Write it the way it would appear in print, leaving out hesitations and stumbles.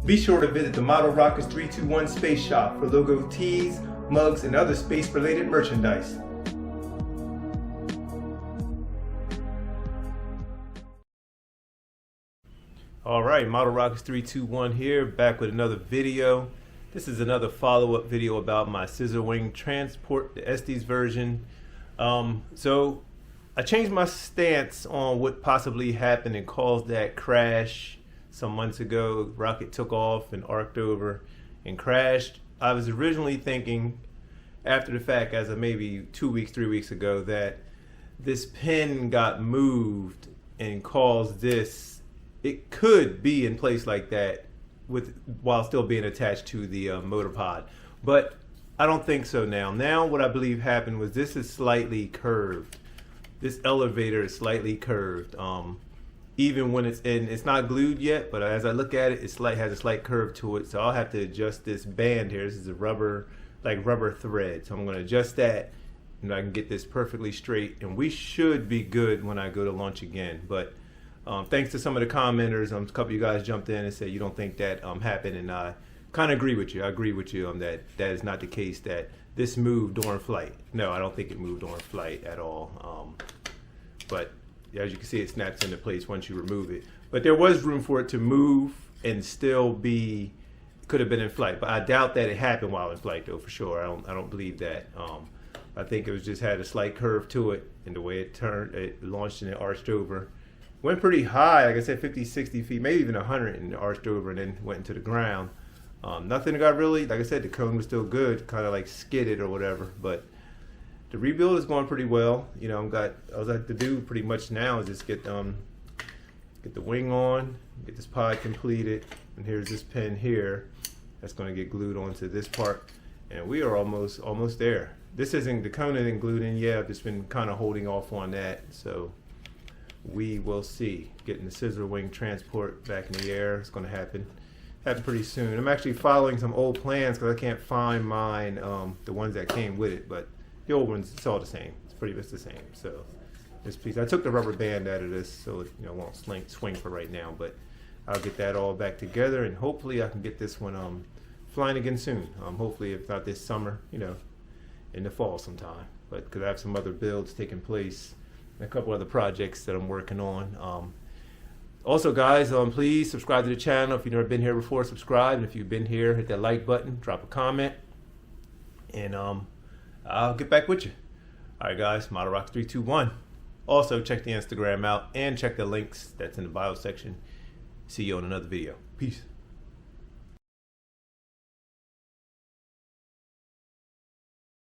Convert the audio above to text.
Be sure to visit the Model Rockets 321 Space Shop for logo tees, mugs, and other space-related merchandise. Alright, Model Rockets 321 here, back with another video. This is another follow-up video about my Scissor Wing Transport, the Estes version. So I changed my stance on what possibly happened and caused that crash some months ago. Rocket took off and arced over and crashed. I was originally thinking, after the fact, as of maybe 2 weeks, 3 weeks ago, that this pin got moved and caused this. It could be in place like that while still being attached to the motor pod, but I don't think so now. Now what I believe happened was this is slightly curved. This elevator is slightly curved. Even when it's in, it's not glued yet, but as I look at it, has a slight curve to it. So I'll have to adjust this band here. This is a rubber thread. So I'm going to adjust that, and I can get this perfectly straight, and we should be good when I go to launch again. But thanks to some of the commenters, a couple of you guys jumped in and said you don't think that happened, and I kind of agree with you. I agree with you on that. That is not the case. That this moved during flight. No, I don't think it moved during flight at all. But as you can see, it snaps into place once you remove it. But there was room for it to move and still be, could have been in flight. But I doubt that it happened while in flight, though, for sure. I don't believe that. I think it was just had a slight curve to it, and the way it turned, it launched and it arched over. Went pretty high, like I said, 50, 60 feet, maybe even 100, and arched over and then went into the ground. Nothing got really, like I said, the cone was still good, kind of like skidded or whatever, but the rebuild is going pretty well. You know, all I have to do pretty much now is just get the wing on, get this pod completed, and here's this pin here that's going to get glued onto this part, and we are almost there. This isn't, the cone isn't glued in yet. I've just been kind of holding off on that, so we will see. Getting the Scissor Wing Transport back in the air. It's going to happen pretty soon. I'm actually following some old plans because I can't find mine, the ones that came with it, but the old ones, it's all the same. It's pretty much the same. So this piece, I took the rubber band out of this so it won't swing for right now, but I'll get that all back together, and hopefully I can get this one flying again soon. Hopefully if not this summer, in the fall sometime. But because I have some other builds taking place, a couple other projects that I'm working on. Also, guys, please subscribe to the channel. If you've never been here before, subscribe. And if you've been here, hit that like button, drop a comment, and I'll get back with you. All right, guys, Model Rockets 321. Also, check the Instagram out and check the links that's in the bio section. See you on another video. Peace.